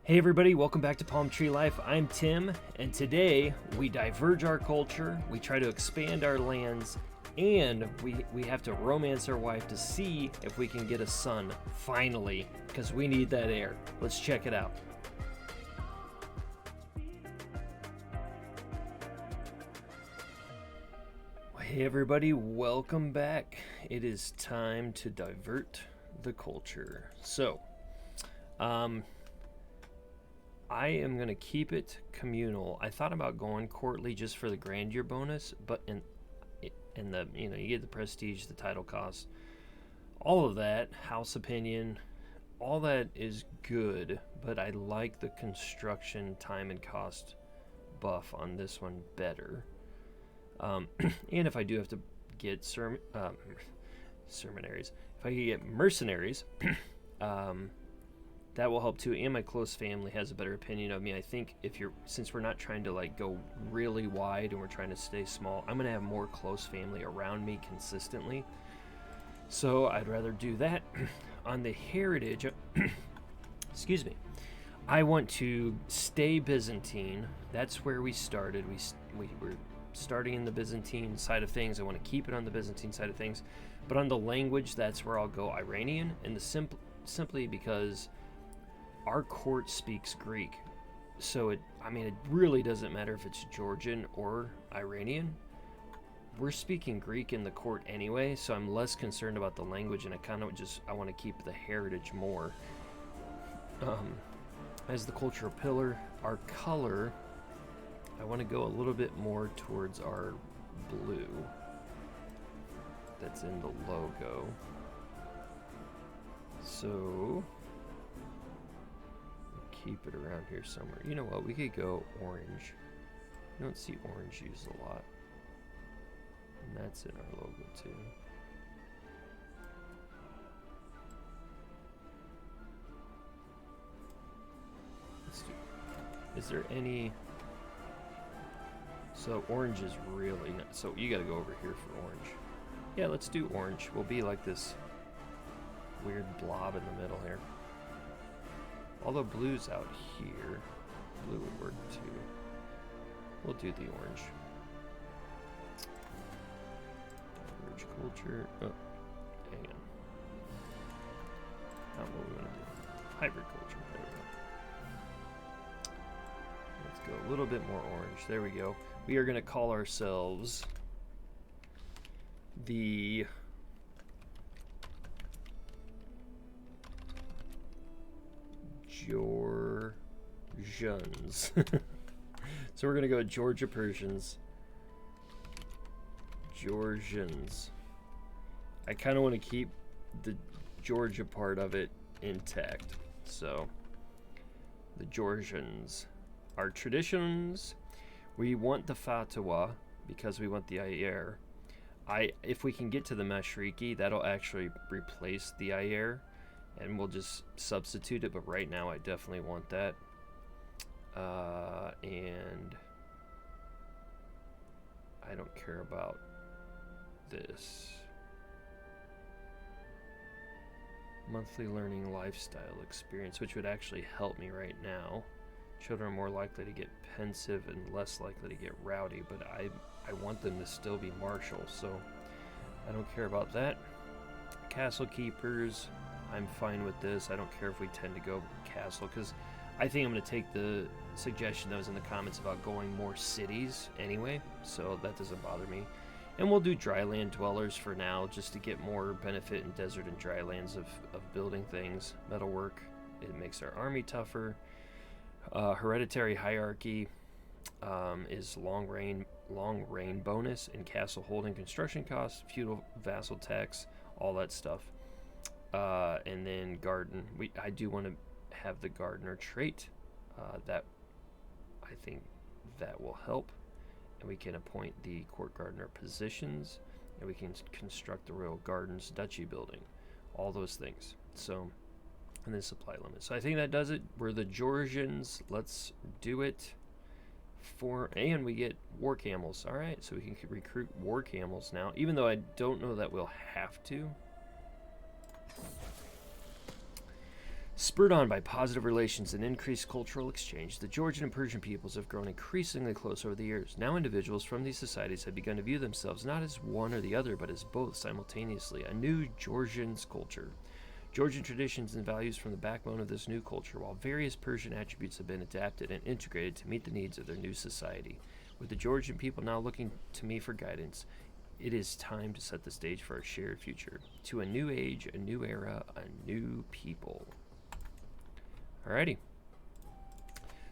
Hey everybody, welcome back to Palm Tree Life. I'm Tim, and today we diverge our culture, we try to expand our lands, and we have to romance our wife to see if we can get a son, finally, because we need that heir. Let's check it out. Hey everybody, welcome back. It is time to divert the culture. So, I am going to keep it communal. I thought about going courtly just for the grandeur bonus, but in the, you get the prestige, the title cost, all of that, house opinion, all that is good, but I like the construction time and cost buff on this one better. And if I do have to get sermonaries, if I can get mercenaries, that will help too, and my close family has a better opinion of me. I think since we're not trying to like go really wide and we're trying to stay small, I'm gonna have more close family around me consistently. So I'd rather do that. On the heritage, excuse me, I want to stay Byzantine. That's where we started. We were starting in the Byzantine side of things. I want to keep it on the Byzantine side of things, but on the language, that's where I'll go Iranian, and simply because our court speaks Greek, so it really doesn't matter if it's Georgian or Iranian. We're speaking Greek in the court anyway, so I'm less concerned about the language, and I want to keep the heritage more. As the cultural pillar, our color, I want to go a little bit more towards our blue that's in the logo. So keep it around here somewhere. You know what? We could go orange. You don't see orange used a lot. And that's in our logo too. Let's do. Is there any? So orange is really not. So you got to go over here for orange. Yeah, let's do orange. We'll be like this weird blob in the middle here. Although blue's out here, blue would work too. We'll do the orange. Diverge culture. Oh, hang on. Not what we want to do. Hybrid culture. There we go. Let's go a little bit more orange. There we go. We are going to call ourselves the Georgians. So we're going to go Georgia Persians. Georgians. I kind of want to keep the Georgia part of it intact. So the Georgians. Our traditions, we want the fatwa because we want the heir. If we can get to the Mashriki, that'll actually replace the heir, and we'll just substitute it, but right now I definitely want that. And I don't care about this. Monthly learning lifestyle experience, which would actually help me right now. Children are more likely to get pensive and less likely to get rowdy, but I want them to still be martial, so I don't care about that. Castle keepers, I'm fine with this. I don't care if we tend to go castle, because I think I'm going to take the suggestion that was in the comments about going more cities anyway, so that doesn't bother me. And we'll do dryland dwellers for now, just to get more benefit in desert and drylands of building things. Metalwork, it makes our army tougher. Hereditary hierarchy is long reign bonus, and castle holding construction costs, feudal vassal tax, all that stuff. And then garden. I do want to have the gardener trait. That I think that will help, and we can appoint the court gardener positions, and we can construct the royal gardens, duchy building, all those things. So, and then supply limits. So I think that does it. We're the Georgians. Let's do it. And we get war camels. All right, so we can recruit war camels now, even though I don't know that we'll have to. Spurred on by positive relations and increased cultural exchange, the Georgian and Persian peoples have grown increasingly close over the years. Now individuals from these societies have begun to view themselves not as one or the other, but as both simultaneously. A new Georgian culture. Georgian traditions and values form the backbone of this new culture, while various Persian attributes have been adapted and integrated to meet the needs of their new society. With the Georgian people now looking to me for guidance, it is time to set the stage for our shared future. To a new age, a new era, a new people. Alrighty.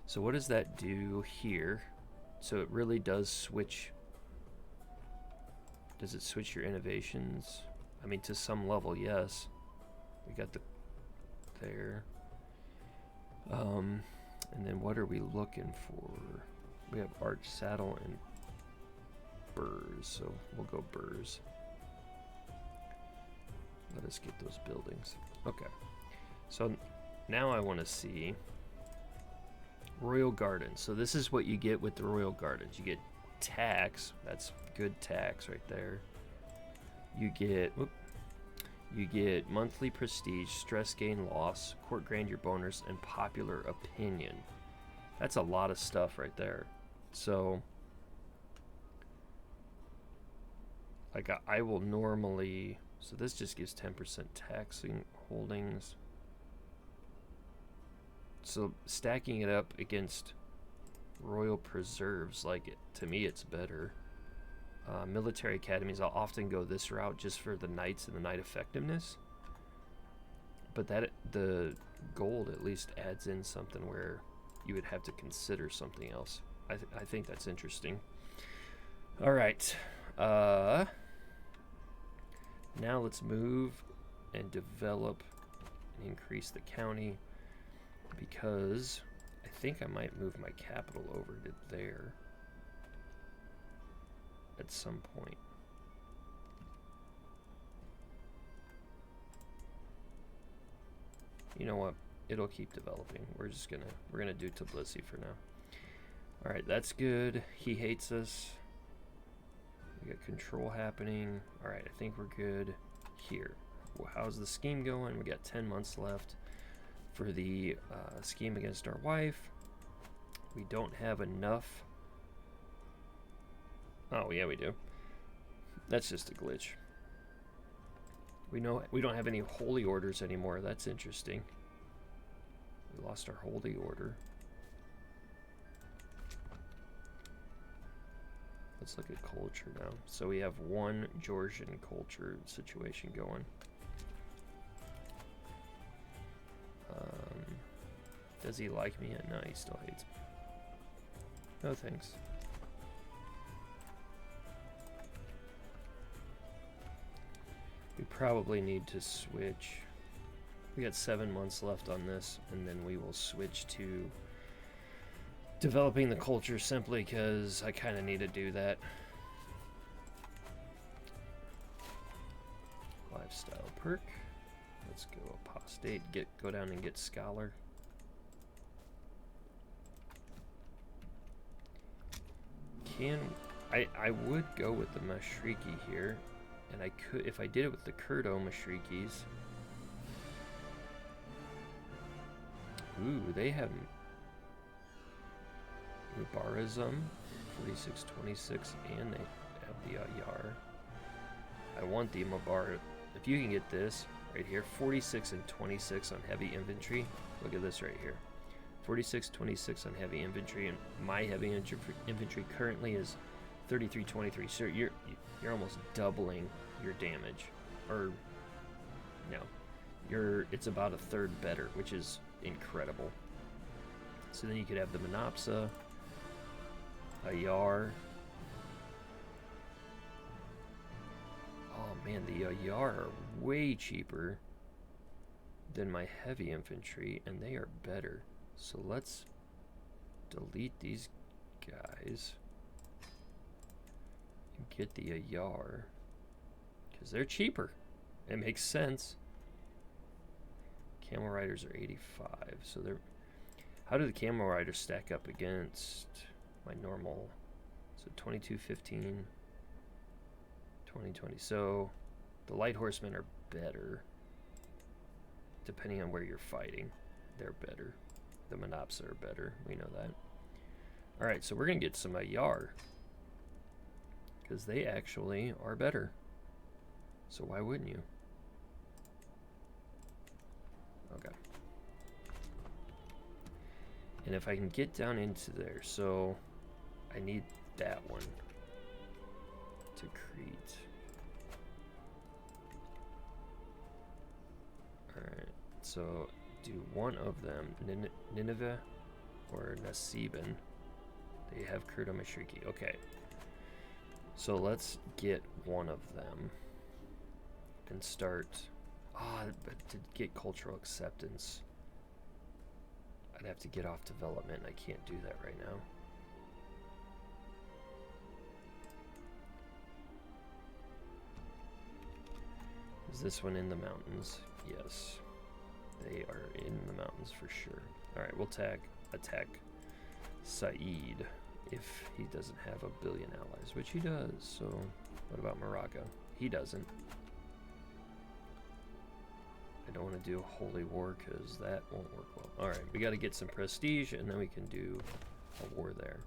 So what does that do here? So it really does switch. Does it switch your innovations? I mean, to some level, yes. We got the there. And then what are we looking for? We have arch, saddle, and burrs. So we'll go burrs. Let us get those buildings. Okay. So now I want to see Royal Gardens. So this is what you get with the Royal Gardens. You get tax. That's good tax right there. You get monthly prestige, stress gain loss, court grandeur bonus, and popular opinion. That's a lot of stuff right there. So like I will normally, so this just gives 10% taxing holdings. So stacking it up against royal preserves, like to me it's better. Military academies, I'll often go this route just for the knights and the knight effectiveness. But that the gold at least adds in something where you would have to consider something else. I think that's interesting. All right. Now let's move and develop and increase the county, because I think I might move my capital over to there at some point. You know what? It'll keep developing. We're gonna do Tbilisi for now. All right, that's good. He hates us. We got control happening. All right, I think we're good here. Well, how's the scheme going? We got 10 months left for the scheme against our wife. We don't have enough. Oh yeah, we do. That's just a glitch. We don't have any holy orders anymore. That's interesting. We lost our holy order. Let's look at culture now. So we have one Georgian culture situation going. Does he like me? No, he still hates me. No thanks. We probably need to switch. We got 7 months left on this, and then we will switch to developing the culture simply because I kind of need to do that. Lifestyle perk. Let's go apostate. Go down and get scholar. I would go with the Mashriki here, and I could if I did it with the Kurdo Mashrikis. Ooh, they have Mubarazm 4626, and they have the Ayar. I want the Mubar. If you can get this right here, 46 and 26 on heavy infantry. Look at this right here. 46, 26 on heavy infantry, and my heavy infantry currently is 33, 23. So you're almost doubling your damage, or no, it's about a third better, which is incredible. So then you could have the Monopsa, Ayar. Oh man, the Ayar are way cheaper than my heavy infantry, and they are better. So let's delete these guys and get the Ayar, because they're cheaper. It makes sense. Camel Riders are 85, so they're... How do the Camel Riders stack up against my normal? So 2215, 2020. So the Light Horsemen are better. depending on where you're fighting, they're better. The Monopsa are better. We know that. All right, so we're gonna get some Yar, because they actually are better. So why wouldn't you? Okay. And if I can get down into there, so I need that one to Crete. Alright, so do one of them, Nineveh or Nasiban. They have Kurdomashriki. Okay. So let's get one of them and start. But to get cultural acceptance, I'd have to get off development. I can't do that right now. Is this one in the mountains? Yes. They are in the mountains for sure. Alright, we'll attack Said if he doesn't have a billion allies, which he does. So what about Morocco? He doesn't. I don't want to do a holy war because that won't work well. Alright, we got to get some prestige and then we can do a war there.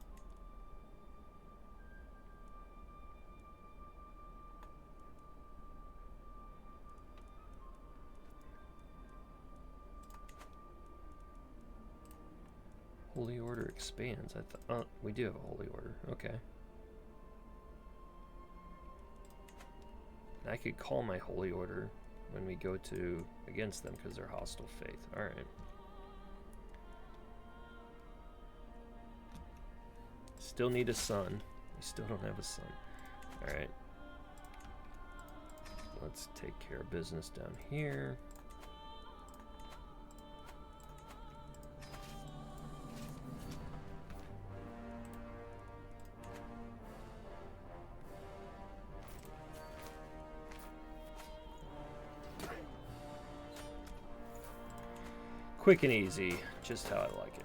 Holy Order expands. I thought we do have a Holy Order. Okay. And I could call my Holy Order when we go to against them because they're hostile faith. All right. Still need a son. We still don't have a son. All right. Let's take care of business down here. Quick and easy, just how I like it.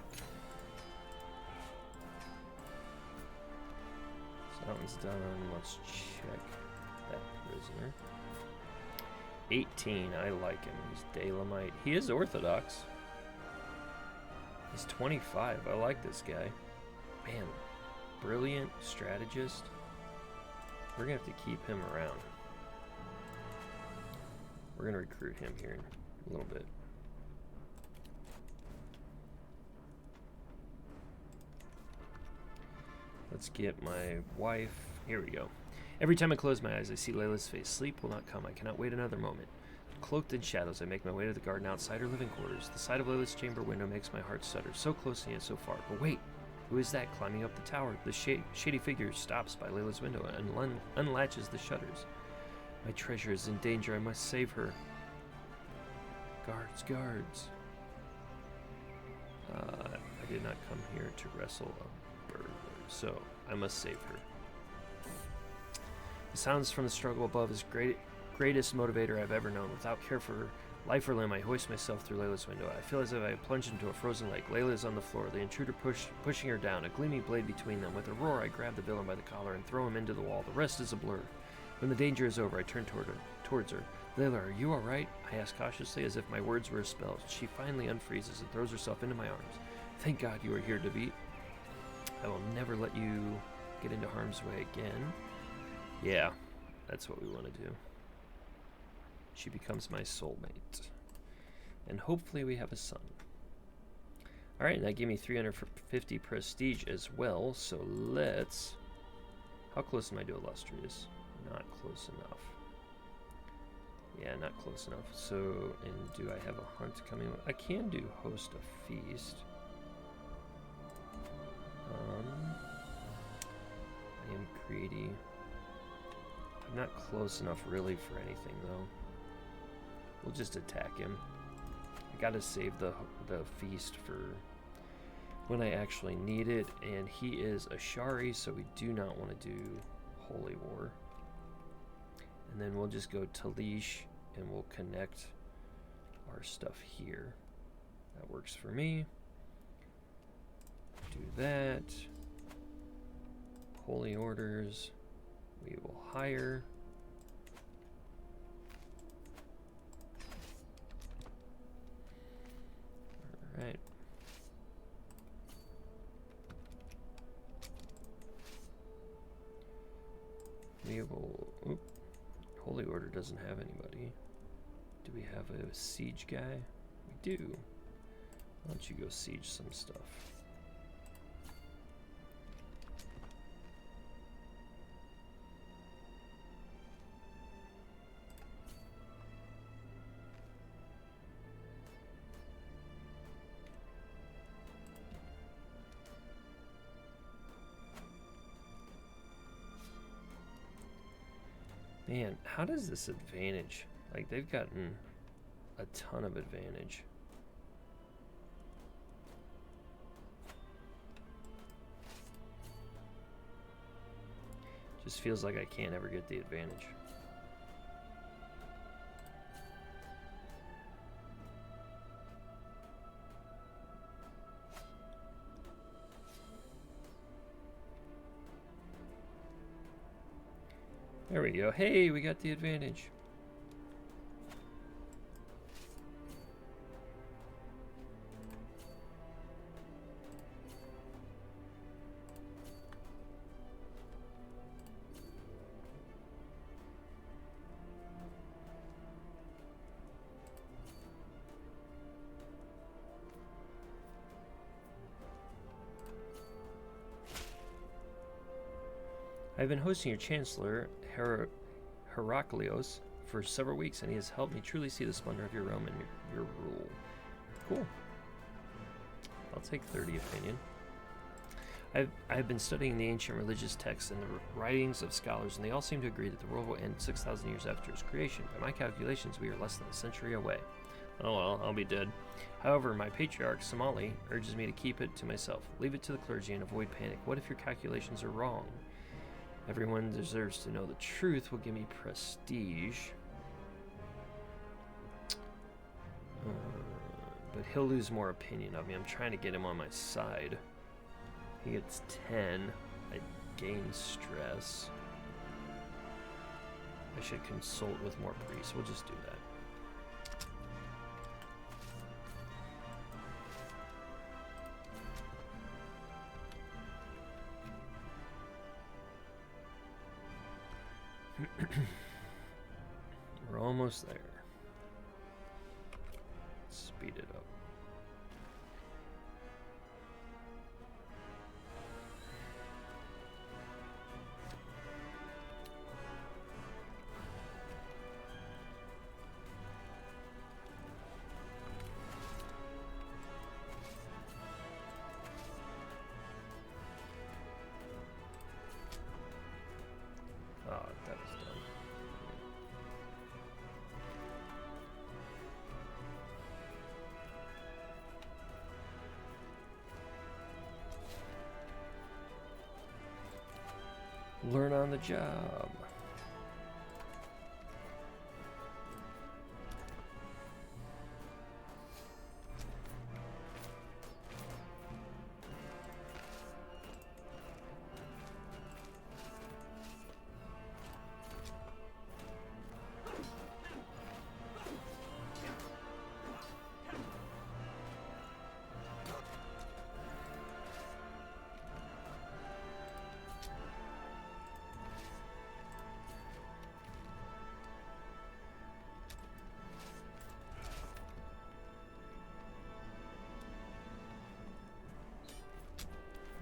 So that one's done. Let's check that prisoner. 18, I like him. He's Dalamite. He is Orthodox. He's 25. I like this guy. Man, brilliant strategist. We're going to have to keep him around. We're going to recruit him here in a little bit. Let's get my wife. Here we go. Every time I close my eyes, I see Layla's face. Sleep will not come. I cannot wait another moment. Cloaked in shadows, I make my way to the garden outside her living quarters. The sight of Layla's chamber window makes my heart stutter. So close and yet so far. But wait, who is that climbing up the tower? The shady figure stops by Layla's window and unlatches the shutters. My treasure is in danger. I must save her. Guards, guards. I did not come here to wrestle a burglar, so I must save her. The sounds from the struggle above is greatest motivator I've ever known. Without care for life or limb, I hoist myself through Layla's window. I feel as if I plunged into a frozen lake. Layla is on the floor, the intruder pushing her down, a gleaming blade between them. With a roar, I grab the villain by the collar and throw him into the wall. The rest is a blur. When the danger is over, I turn towards her. Layla, are you all right? I ask cautiously, as if my words were a spell. She finally unfreezes and throws herself into my arms. Thank God you are here, David. I will never let you get into harm's way again. Yeah, that's what we want to do. She becomes my soulmate. And hopefully we have a son. Alright, and that gave me 350 prestige as well, so let's... How close am I to illustrious? Not close enough. Yeah, not close enough. So, and do I have a hunt coming? I can do host a feast. I am greedy. I'm not close enough really for anything though. We'll just attack him. I gotta save the feast for when I actually need it, and he is Ashari, so we do not want to do Holy War. And then we'll just go Talish and we'll connect our stuff here. That works for me. Do that. Holy orders. We will hire. Alright. We will... Oop. Holy Order doesn't have anybody. Do we have a siege guy? We do. Why don't you go siege some stuff? Man, how does this advantage? Like, they've gotten a ton of advantage. Just feels like I can't ever get the advantage. There we go. Hey, we got the advantage. I've been hosting your Chancellor, Heraclios, for several weeks, and he has helped me truly see the splendor of your realm and your rule. Cool. I'll take 30 opinion. I've been studying the ancient religious texts and the writings of scholars, and they all seem to agree that the world will end 6,000 years after its creation. By my calculations, we are less than a century away. Oh well, I'll be dead. However, my patriarch, Somali, urges me to keep it to myself. Leave it to the clergy and avoid panic. What if your calculations are wrong? Everyone deserves to know the truth will give me prestige. But he'll lose more opinion of me. I'm trying to get him on my side. He gets 10. I gain stress. I should consult with more priests. We'll just do that. We're almost there. Speed it up. Learn on the job.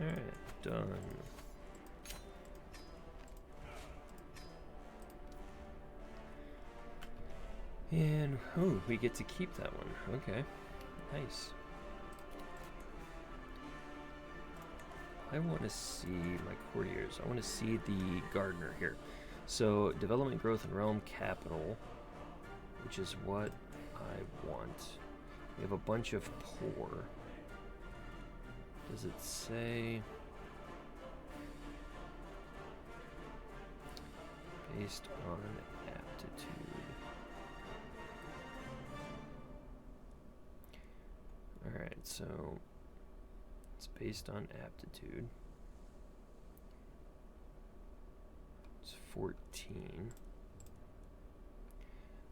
Alright, done. And, oh, we get to keep that one. Okay, nice. I want to see my courtiers. I want to see the gardener here. So, development, growth, and realm capital, which is what I want. We have a bunch of poor. Does it say based on aptitude? Alright, so it's based on aptitude. It's 14.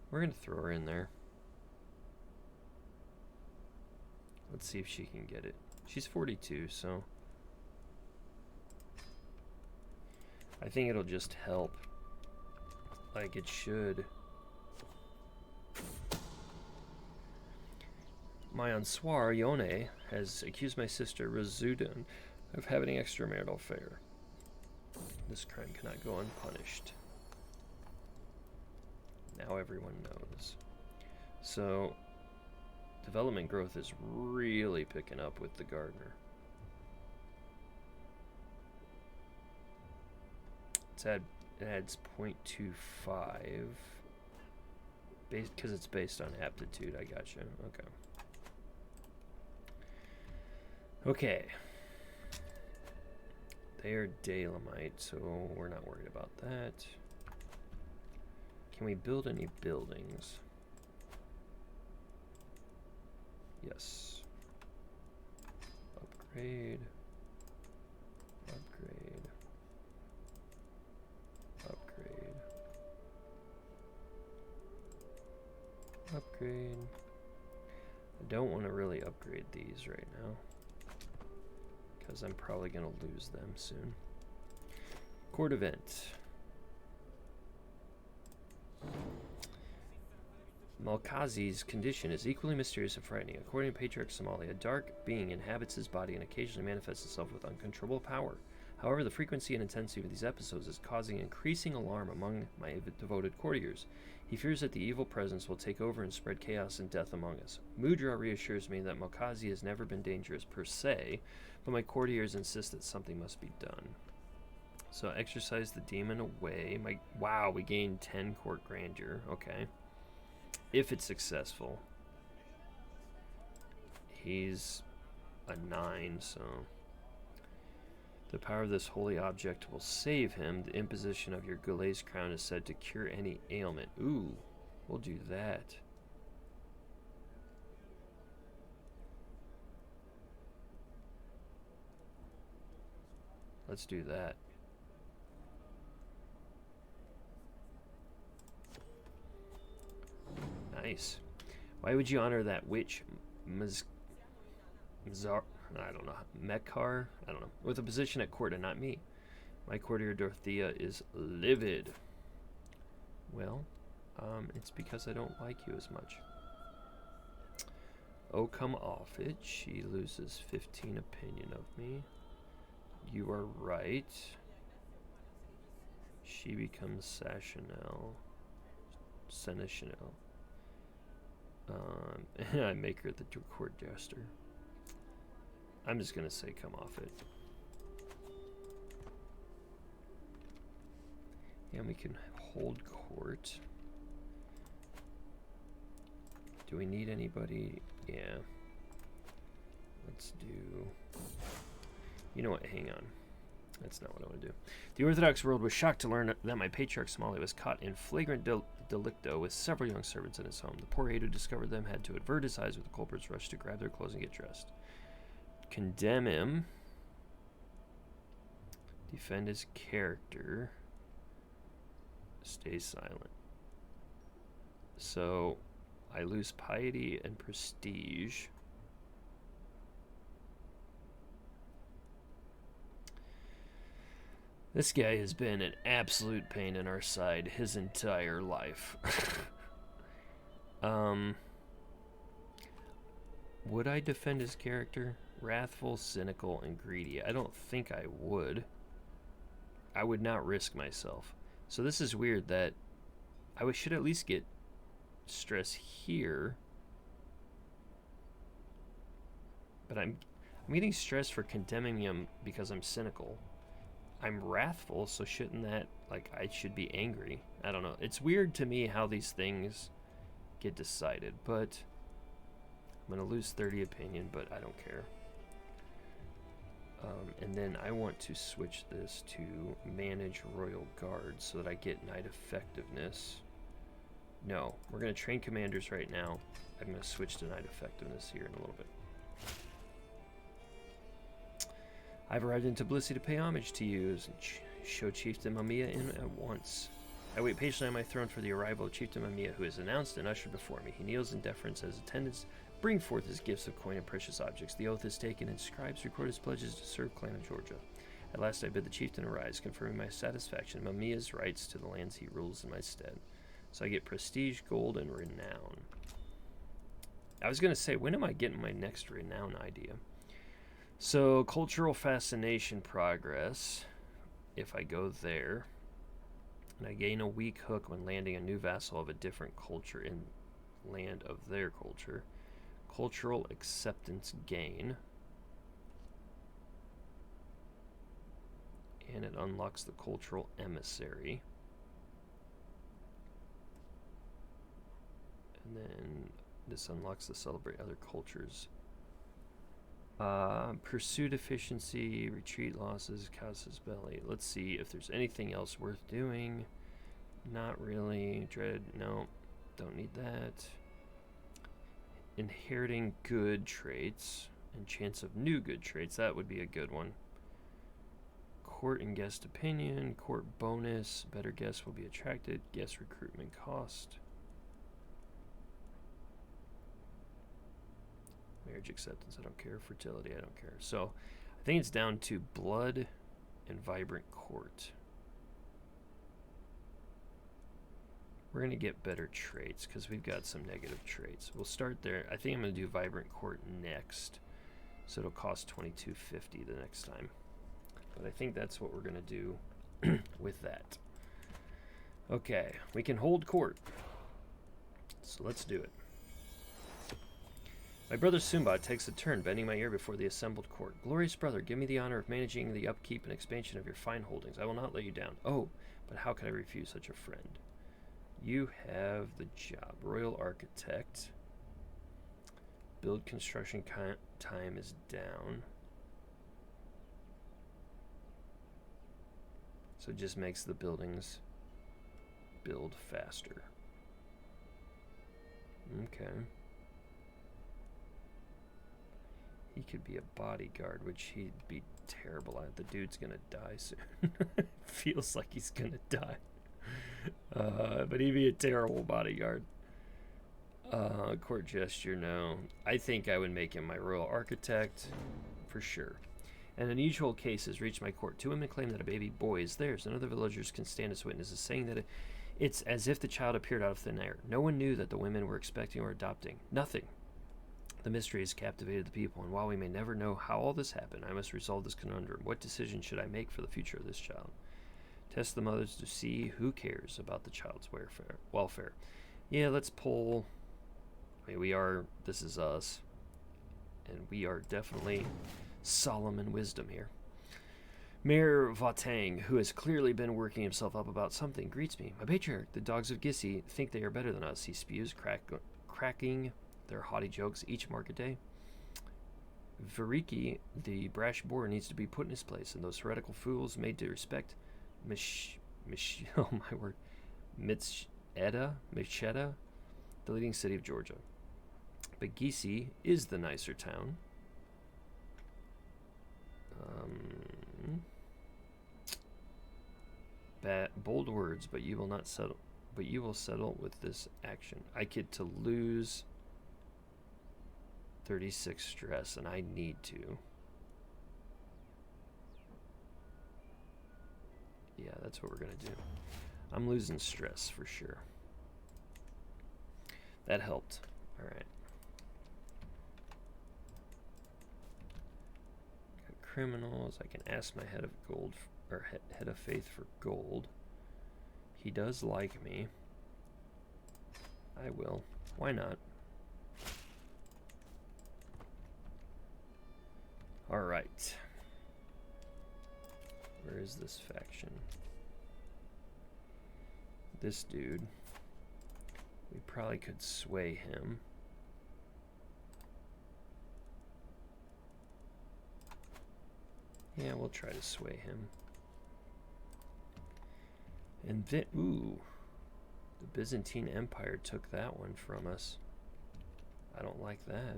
We're going to throw her in there. Let's see if she can get it. She's 42, so I think it'll just help. Like it should. My ensoir, Yone, has accused my sister, Razudin, of having an extramarital affair. This crime cannot go unpunished. Now everyone knows. So, development growth is really picking up with the gardener. It adds 0.25 because it's based on aptitude. I gotcha. Okay. Okay. They are Dalamite, so we're not worried about that. Can we build any buildings? Yes. Upgrade. Upgrade. Upgrade. Upgrade. I don't want to really upgrade these right now, because I'm probably going to lose them soon. Court event. Malkazi's condition is equally mysterious and frightening. According to Patriarch Somali, a dark being inhabits his body and occasionally manifests itself with uncontrollable power. However, the frequency and intensity of these episodes is causing increasing alarm among my devoted courtiers. He fears that the evil presence will take over and spread chaos and death among us. Mudra reassures me that Malkazi has never been dangerous per se, but my courtiers insist that something must be done. So exorcise the demon away. Wow, we gained 10 court grandeur. Okay. If it's successful. He's a 9, so the power of this holy object will save him. The imposition of your Goulet's crown is said to cure any ailment. Ooh, we'll do that. Let's do that. Nice. Why would you honor that witch, Mekar? I don't know. With a position at court and not me. My courtier Dorothea is livid. Well, it's because I don't like you as much. Oh, come off it. She loses 15 opinion of me. You are right. She becomes Seneschal. I make her the court jester. I'm just gonna say come off it. And we can hold court. Do we need anybody? Yeah. Let's do... You know what? Hang on. That's not what I want to do. The Orthodox world was shocked to learn that my patriarch Somali was caught in flagrant delicto with several young servants in his home. The poor aide who discovered them had to avert his eyes with the culprits rushed to grab their clothes and get dressed. Condemn him. Defend his character. Stay silent. So, I lose piety and prestige. This guy has been an absolute pain in our side his entire life. Would I defend his character? Wrathful, cynical, and greedy. I don't think I would. I would not risk myself. So this is weird that I should at least get stress here. But I'm getting stress for condemning him because I'm cynical. I'm wrathful, so shouldn't that, like, I should be angry? I don't know. It's weird to me how these things get decided, but I'm going to lose 30 opinion, but I don't care. And then I want to switch this to manage royal guards so that I get knight effectiveness. No, we're going to train commanders right now. I'm going to switch to knight effectiveness here in a little bit. I've arrived in Tbilisi to pay homage to you, and show Chieftain Mamiya in at once. I wait patiently on my throne for the arrival of Chieftain Mamiya, who is announced and ushered before me. He kneels in deference as attendants bring forth his gifts of coin and precious objects. The oath is taken, and scribes record his pledges to serve clan of Georgia. At last I bid the chieftain arise, confirming my satisfaction, Mamiya's rights to the lands he rules in my stead. So I get prestige, gold, and renown. I was going to say, when am I getting my next renown idea? So, cultural fascination progress, if I go there, and I gain a weak hook when landing a new vassal of a different culture in land of their culture. Cultural acceptance gain. And it unlocks the cultural emissary. And then this unlocks the celebrate other cultures. Pursuit efficiency, retreat losses, Caucasus belly. Let's see if there's anything else worth doing. Not really. Dread, no. Don't need that. Inheriting good traits and chance of new good traits. That would be a good one. Court and guest opinion. Court bonus. Better guests will be attracted. Guest recruitment cost. Marriage acceptance, I don't care. Fertility, I don't care. So, I think it's down to blood and vibrant court. We're going to get better traits because we've got some negative traits. We'll start there. I think I'm going to do vibrant court next. So it'll cost $22.50 the next time. But I think that's what we're going to do with that. Okay, we can hold court. So let's do it. My brother Sumba takes a turn, bending my ear before the assembled court. Glorious brother, give me the honor of managing the upkeep and expansion of your fine holdings. I will not let you down. Oh, but how could I refuse such a friend? You have the job. Royal Architect. Build construction time is down. So it just makes the buildings build faster. Okay. He could be a bodyguard, which he'd be terrible at. The dude's gonna die soon. Feels like he's gonna die. But he'd be a terrible bodyguard. Court gesture, no. I think I would make him my royal architect, for sure. An unusual case has reached my court. 2 women claim that a baby boy is theirs, and other villagers can stand as witnesses, saying that it's as if the child appeared out of thin air. No one knew that the women were expecting or adopting. Nothing. The mystery has captivated the people, and while we may never know how all this happened, I must resolve this conundrum. What decision should I make for the future of this child? Test the mothers to see who cares about the child's welfare. Yeah, let's pull. I mean, this is us, and we are definitely Solomon wisdom here. Mayor Vatang, who has clearly been working himself up about something, greets me. My patriarch, the dogs of Gissi, think they are better than us. He spews, cracking their haughty jokes each market day. Variki, the brash boar, needs to be put in his place, and those heretical fools made to respect oh my word, Mecheta, the leading city of Georgia. But Gissi is the nicer town. Bold words, but you will not settle. But you will settle with this action. I get to lose 36 stress, and I need to. Yeah, that's what we're gonna do. I'm losing stress for sure. That helped. All right. Got criminals. I can ask my head of gold or head of faith for gold. He does like me. I will. Why not? All right. Where is this faction? This dude. We probably could sway him. Yeah, we'll try to sway him. And then, ooh, the Byzantine Empire took that one from us. I don't like that.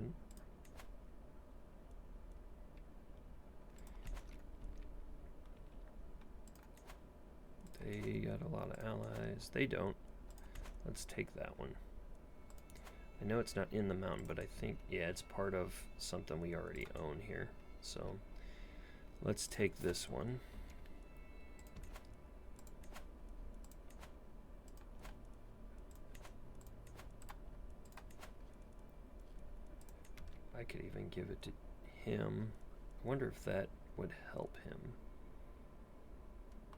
They got a lot of allies. They don't. Let's take that one. I know it's not in the mountain, but I think, yeah, it's part of something we already own here. So let's take this one. I could even give it to him. I wonder if that would help him.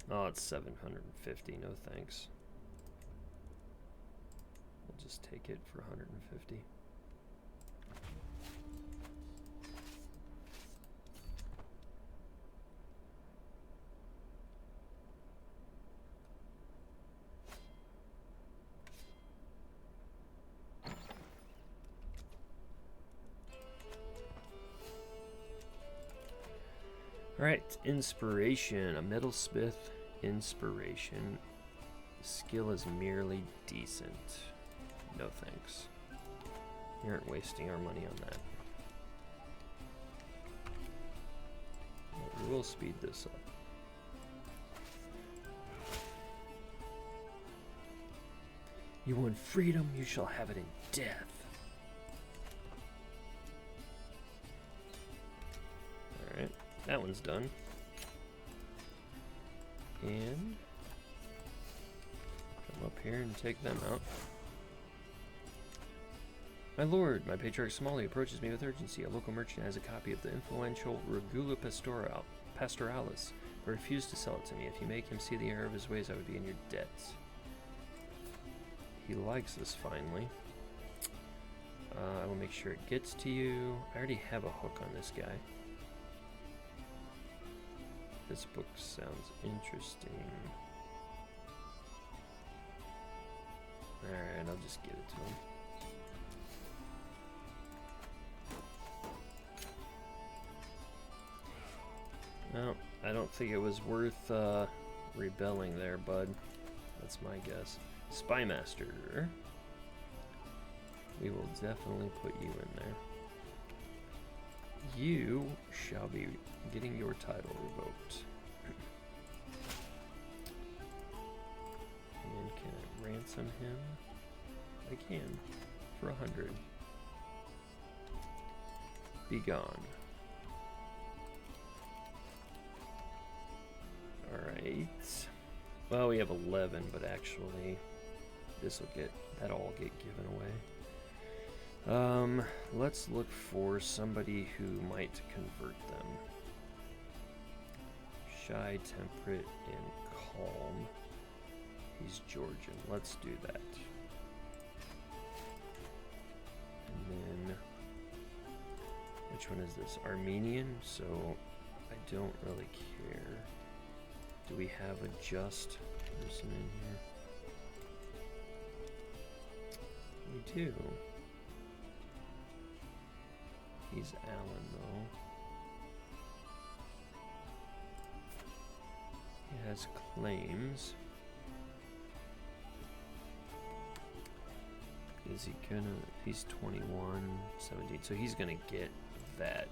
Oh, it's 750. No thanks. We'll just take it for 150. Alright, inspiration. A metalsmith inspiration. Skill is merely decent. No thanks. We aren't wasting our money on that. But we will speed this up. You want freedom, you shall have it in death. Alright. That one's done. And come up here and take them out. My lord, my patriarch Somali approaches me with urgency. A local merchant has a copy of the influential Regula Pastoralis, but refused to sell it to me. If you make him see the error of his ways, I would be in your debt. He likes this finally. I will make sure it gets to you. I already have a hook on this guy. This book sounds interesting. Alright, I'll just give it to him. No, I don't think it was worth rebelling there, bud. That's my guess. Spymaster. We will definitely put you in there. You shall be getting your title revoked. And can I ransom him? I can. For 100. Be gone. Alright. Well, we have 11, but actually that'll all get given away. Let's look for somebody who might convert them. Shy, temperate, and calm. He's Georgian. Let's do that. And then, which one is this? Armenian, so I don't really care. Do we have a just person in here? We do. He's Alan, though. He has claims. Is he gonna... He's 21, 17, so he's gonna get that.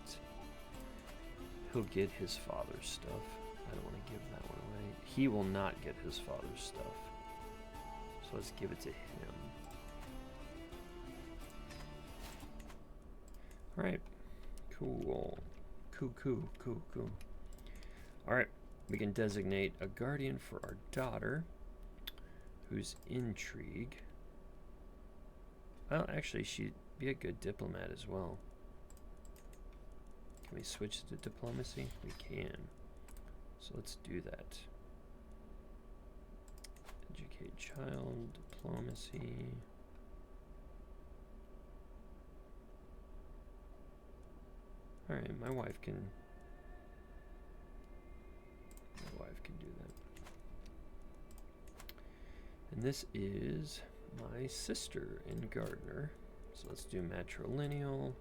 He'll get his father's stuff. I don't want to give that one away. He will not get his father's stuff. So let's give it to him. Alright. Cool. Cool. Alright. We can designate a guardian for our daughter, who's intrigue. Well, actually, she'd be a good diplomat as well. Can we switch to diplomacy? We can. So let's do that. Educate child, diplomacy. Alright, my wife can do that. And this is my sister in Gardner. So let's do matrilineal.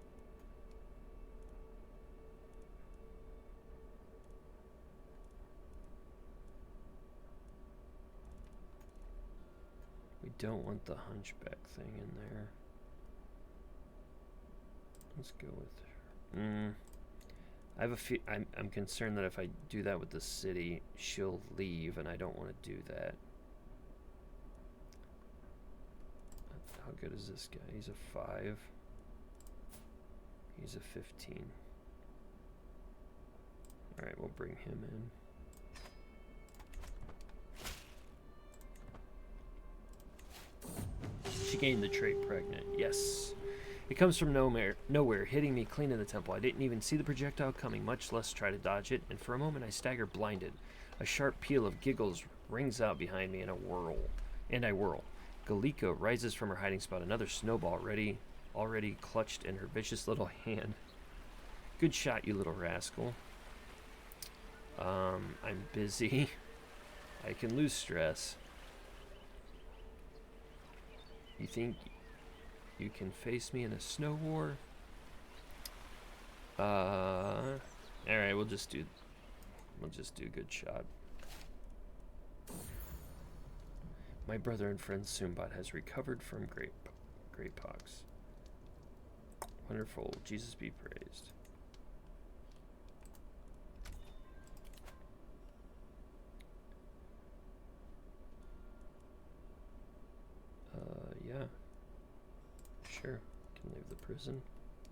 We don't want the hunchback thing in there. Let's go with her. I have I'm concerned that if I do that with the city, she'll leave, and I don't want to do that. How good is this guy? He's a 5. He's a 15. Alright, we'll bring him in. She gained the trait pregnant. Yes. It comes from nowhere, hitting me clean in the temple. I didn't even see the projectile coming, much less try to dodge it, and for a moment I stagger blinded. A sharp peal of giggles rings out behind me, and I whirl. Galiko rises from her hiding spot, another snowball already clutched in her vicious little hand. Good shot, you little rascal. I'm busy. I can lose stress. You think you can face me in a snow war? Alright, we'll just do good shot. My brother and friend Sumbat has recovered from great pox. Wonderful. Jesus be praised. Yeah. Sure. Can leave the prison.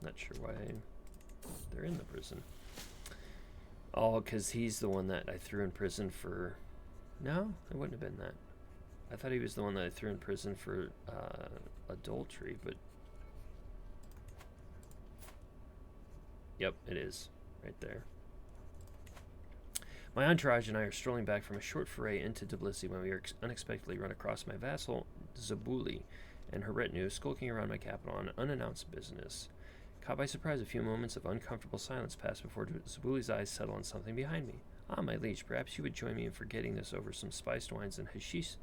Not sure why they're in the prison. Oh, because he's the one that I threw in prison for... No, it wouldn't have been that. I thought he was the one that I threw in prison for adultery, but... Yep, it is. Right there. My entourage and I are strolling back from a short foray into Tbilisi when we unexpectedly run across my vassal, Zabuli, and her retinue skulking around my capital on unannounced business. Caught by surprise, a few moments of uncomfortable silence passed before Zabuli's eyes settle on something behind me. Ah, my liege, perhaps you would join me in forgetting this over some spiced wines and hashish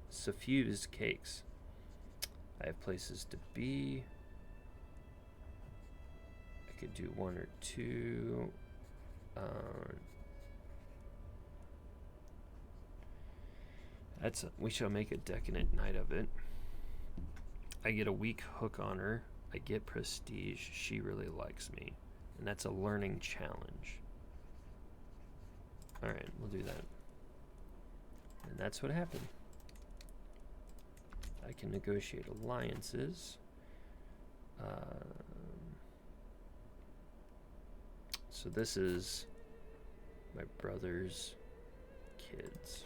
suffused cakes. I have places to be. I could do 1 or 2. We shall make a decadent night of it. I get a weak hook on her. I get prestige. She really likes me. And that's a learning challenge. Alright, we'll do that. And that's what happened. I can negotiate alliances. So this is my brother's kids.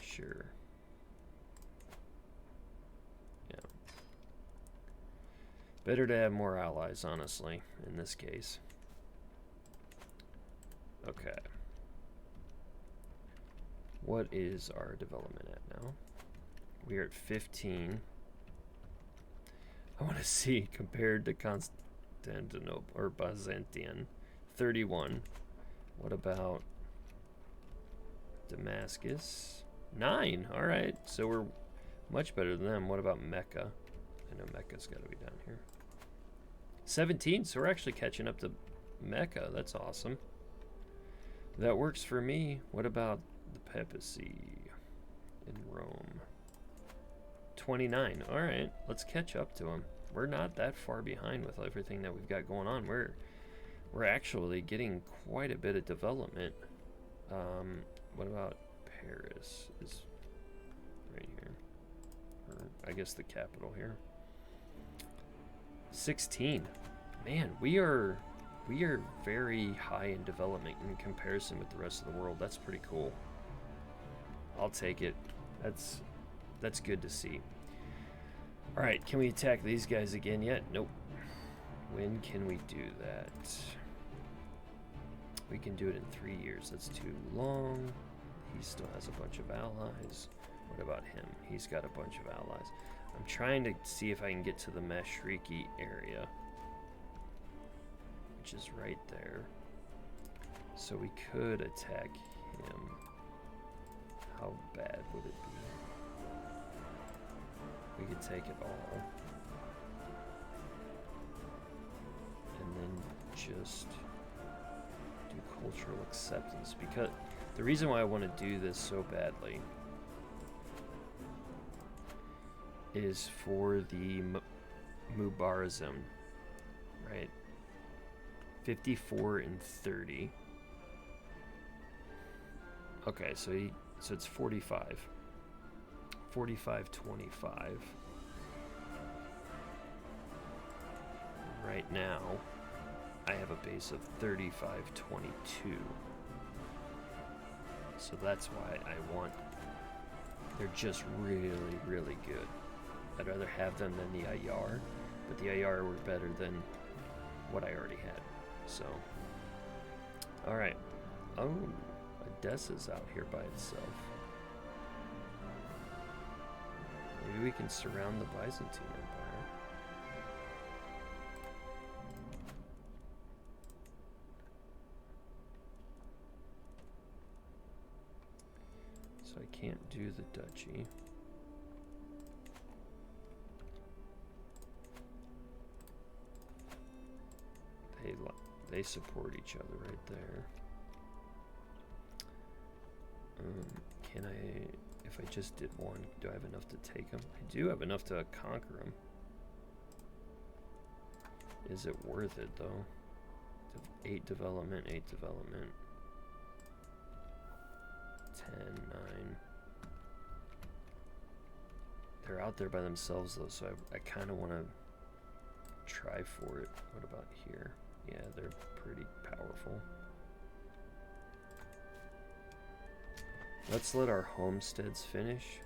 Sure. Yeah. Better to have more allies, honestly, in this case. Okay. What is our development at now? We are at 15. I want to see compared to Constantinople or Byzantium. 31. What about Damascus? 9. All right, so we're much better than them. What about Mecca? I know Mecca's got to be down here. 17. So we're actually catching up to Mecca. That's awesome. That works for me. What about the papacy in Rome? 29. All right, let's catch up to them. We're not that far behind with everything that we've got going on. We're actually getting quite a bit of development. What about Paris? Is right here, or I guess the capital here. 16. Man, we are very high in development in comparison with the rest of the world. That's pretty cool. I'll take it. That's good to see. All right, can we attack these guys again yet? Nope. When can we do that? We can do it in 3 years. That's too long. He still has a bunch of allies. What about him? He's got a bunch of allies. I'm trying to see if I can get to the Mashriki area, which is right there. So we could attack him. How bad would it be? We could take it all. And then just do cultural acceptance. Because the reason why I want to do this so badly is for the Mubarazim, right? 54 and 30. Okay, so it's 45. 45-25. Right now, I have a base of 35-22. So that's why I want... They're just really, really good. I'd rather have them than the heir, but the heir were better than what I already had. So, alright. Oh, Odessa's out here by itself. Maybe we can surround the Byzantine Empire. So I can't do the duchy. They support each other right there. Can I, if I just did one, do I have enough to take them? I do have enough to conquer them. Is it worth it though? 8 development, 8 development. 10, 9. They're out there by themselves though, so I kind of want to try for it. What about here? Yeah, they're pretty powerful. Let's let our homesteads finish.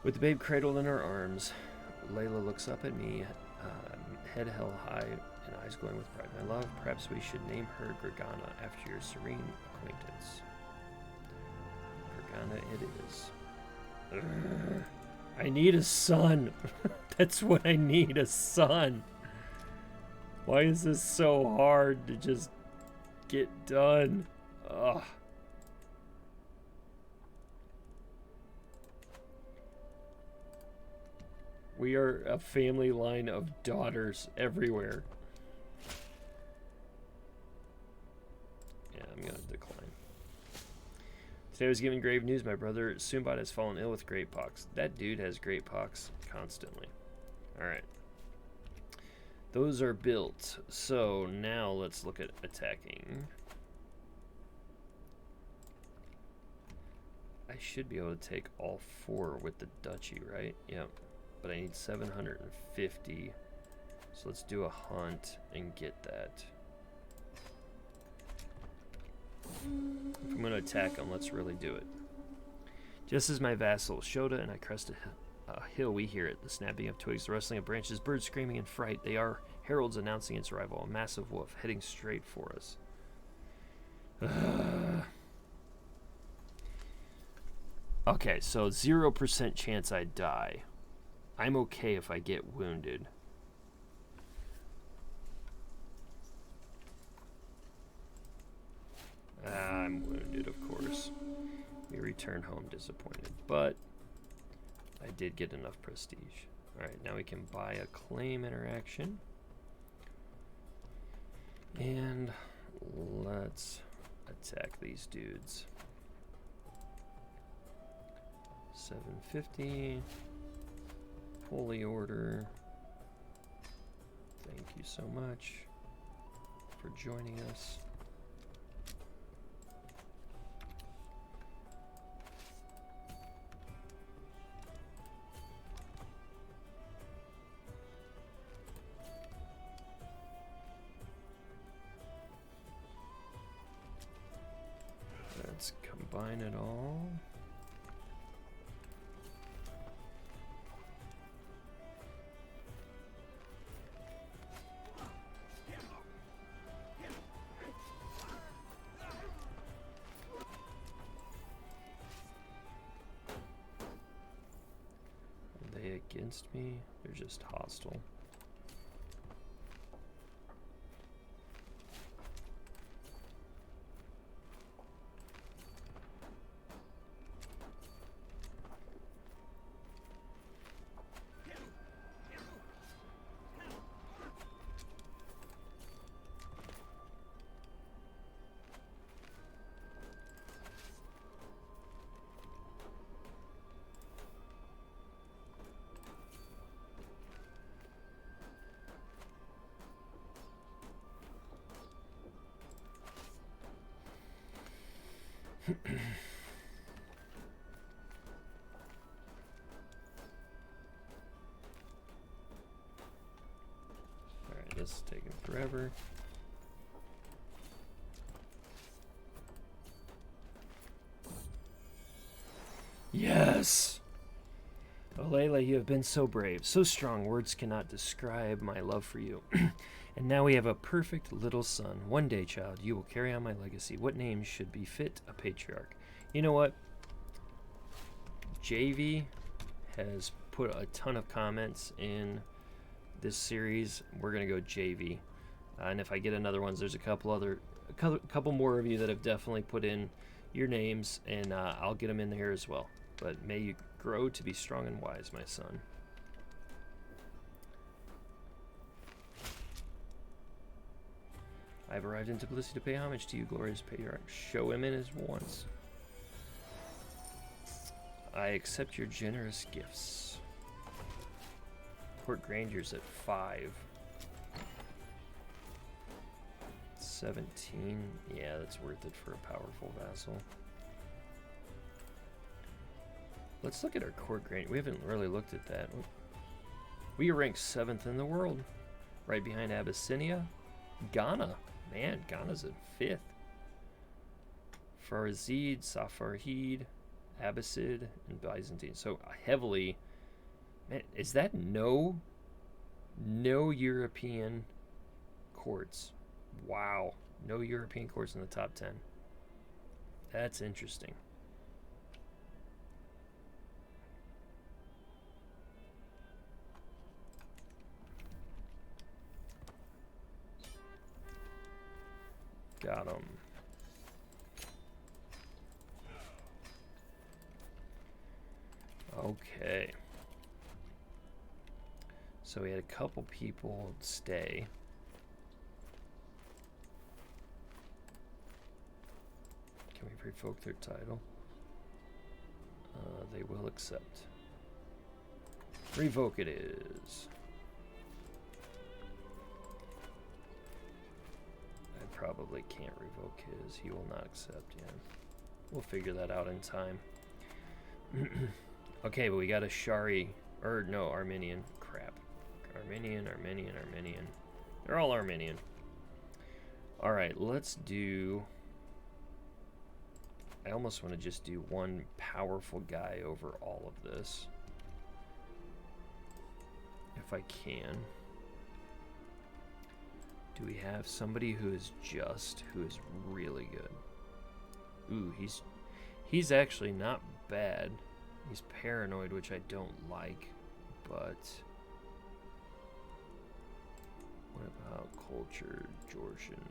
With the babe cradled in her arms, Layla looks up at me, head held high and eyes glowing with pride. My love, perhaps we should name her Grigana after your serene acquaintance. Grigana it is. Urgh. I need a son. That's what I need, a son. Why is this so hard to just get done? Ugh. We are a family line of daughters everywhere. Yeah, I'm gonna decline. Today I was given grave news. My brother Sumbat has fallen ill with great pox. That dude has great pox constantly. Alright. Those are built. So now let's look at attacking. I should be able to take all 4 with the duchy, right? Yep. But I need 750. So let's do a hunt and get that. If I'm going to attack them, let's really do it. Just as my vassal Shoda and I crest a hill, we hear it. The snapping of twigs, the rustling of branches, birds screaming in fright. They are heralds announcing its arrival. A massive wolf heading straight for us. Okay, so 0% chance I die. I'm okay if I get wounded. I'm wounded, of course. We return home disappointed, but I did get enough prestige. Alright, now we can buy a claim interaction. And let's attack these dudes. 750. Holy Order. Thank you so much for joining us. Let's combine it all. Are they against me? They're just hostile. Alright, this is taking forever. Yes! Oh, Layla, you have been so brave, so strong, words cannot describe my love for you. And now we have a perfect little son. One day, child, you will carry on my legacy. What name should befit a patriarch? You know what? JV has put a ton of comments in this series. We're going to go JV. And if I get another ones, there's a couple more of you that have definitely put in your names, and I'll get them in here as well. But may you grow to be strong and wise, my son. I've arrived in Tbilisi to pay homage to you, glorious patriarch. Show him in his wants. I accept your generous gifts. Court Granger's at 5. 17. Yeah, that's worth it for a powerful vassal. Let's look at our court Granger. We haven't really looked at that. We are ranked 7th in the world. Right behind Abyssinia. Ghana. Man, Ghana's at 5th. Farazid, Safarhid, Abbasid, and Byzantine. So heavily. Man, is that no European courts? Wow. No European courts in the top 10. That's interesting. Got him. Okay. So we had a couple people stay. Can we revoke their title? They will accept. Revoke it is. I probably can't revoke his. He will not accept, yeah. We'll figure that out in time. Okay, but we got a Shari, or no, Armenian. Crap. Armenian. They're all Armenian. Alright, let's do... I almost want to just do one powerful guy over all of this. If I can. Do we have somebody who is really good? Ooh, he's actually not bad. He's paranoid, which I don't like, but what about culture, Georgian?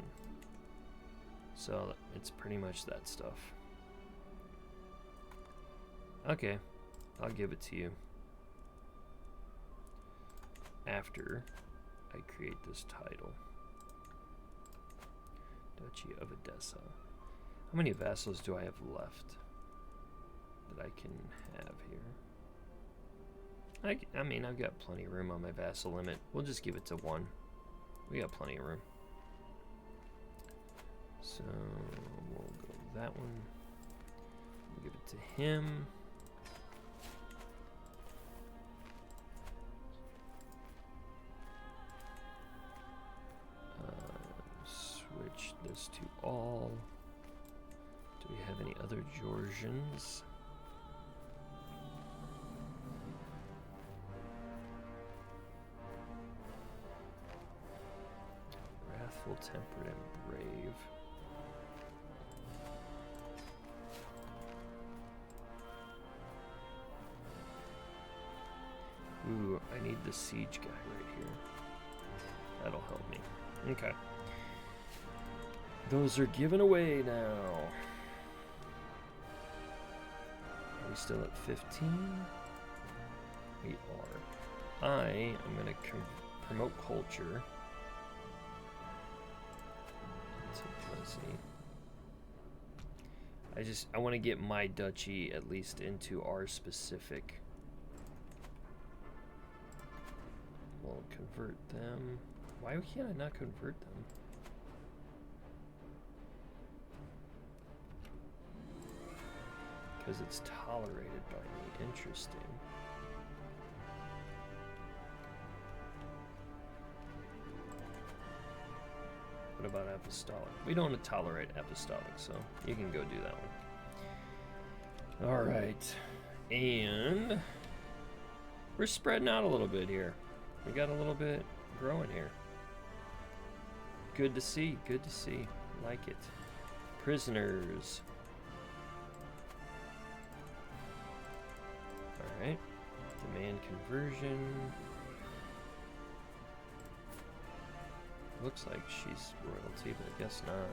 So it's pretty much that stuff. Okay, I'll give it to you after I create this title. Duchy of Edessa. How many vassals do I have left that I can have here? I mean, I've got plenty of room on my vassal limit. We'll just give it to 1. We got plenty of room. So we'll go with that one. We'll give it to him. Switch this to all. Do we have any other Georgians? Wrathful, temperate, and brave. Ooh, I need the siege guy right here. That'll help me. Okay. Those are given away now. Are we still at 15? We are. I am going to promote culture. I want to get my duchy at least into our specific. We'll convert them. Why can't I not convert them? Because it's tolerated by me. Interesting. What about apostolic? We don't tolerate apostolic, so you can go do that one. All right. And we're spreading out a little bit here. We got a little bit growing here. Good to see. Good to see. Like it. Prisoners. All right. Demand conversion. Looks like she's royalty, but I guess not.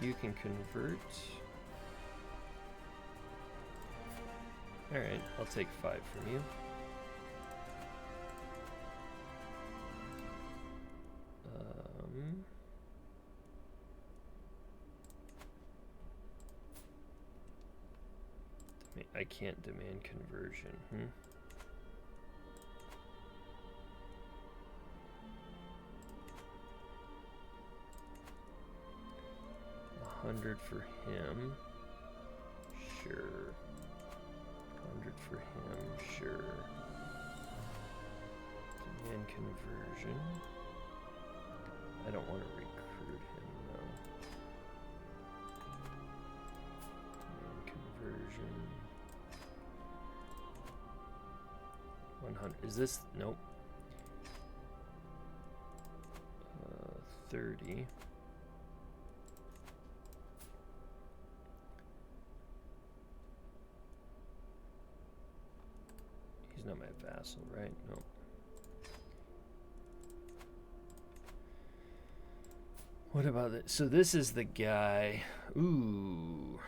You can convert. Alright, I'll take 5 from you. I can't demand conversion. 100 for him. Sure. 100 for him. Sure. Demand conversion. I don't want to recruit him though. Demand conversion. 100. Is this? Nope. 30. He's not my vassal, right? No. What about this? So this is the guy. Ooh.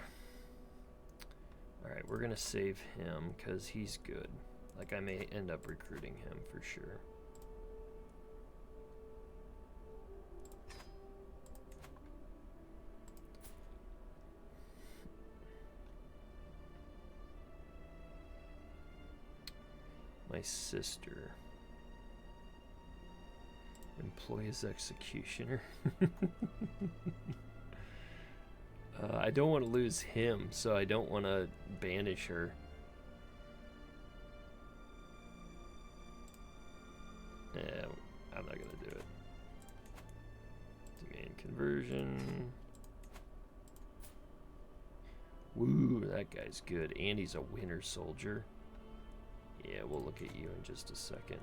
Alright, we're going to save him because he's good. Like, I may end up recruiting him for sure. My sister. Employ as executioner. I don't want to lose him, so I don't want to banish her. Yeah, I'm not going to do it. Demand conversion. Woo, that guy's good. And he's a winter soldier. Yeah, we'll look at you in just a second.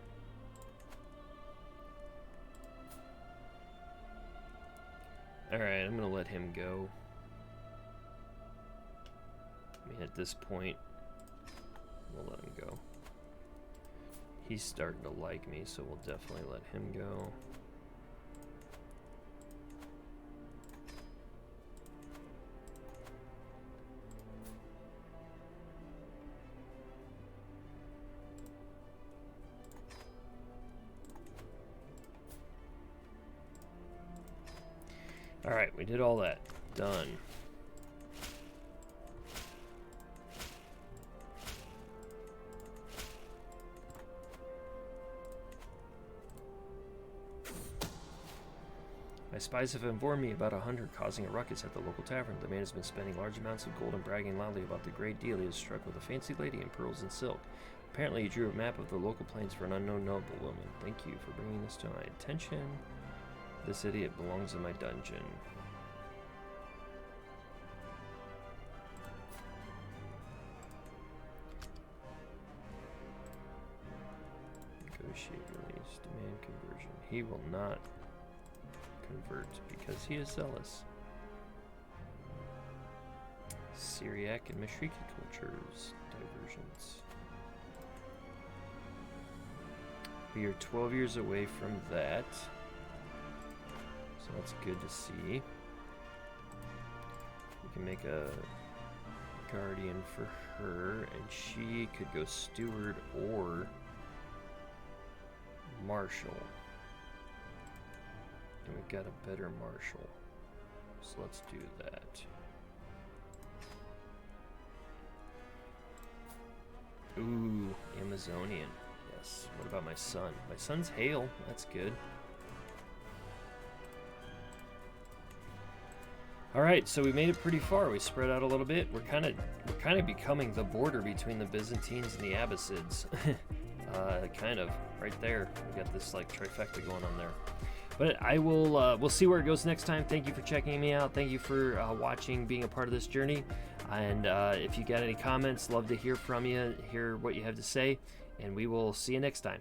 Alright, I'm going to let him go. I mean, at this point, we'll let him go. He's starting to like me, so we'll definitely let him go. Alright, we did all that. Done. My spies have informed me about a hunter causing a ruckus at the local tavern. The man has been spending large amounts of gold and bragging loudly about the great deal he has struck with a fancy lady in pearls and silk. Apparently he drew a map of the local plains for an unknown noblewoman. Thank you for bringing this to my attention. This idiot belongs in my dungeon. Negotiate release, demand conversion. He will not convert because he is zealous. Syriac and Mashriki cultures, diversions. We are 12 years away from that. So that's good to see. We can make a guardian for her, and she could go steward or marshal. And we got a better marshal. So let's do that. Ooh, Amazonian. Yes. What about my son? My son's Hale. That's good. All right, so we made it pretty far. We spread out a little bit. We're kind of becoming the border between the Byzantines and the Abbasids. Kind of right there. We got this like trifecta going on there. But I will. We'll see where it goes next time. Thank you for checking me out. Thank you for watching, being a part of this journey. And if you got any comments, love to hear from you, hear what you have to say, and we will see you next time.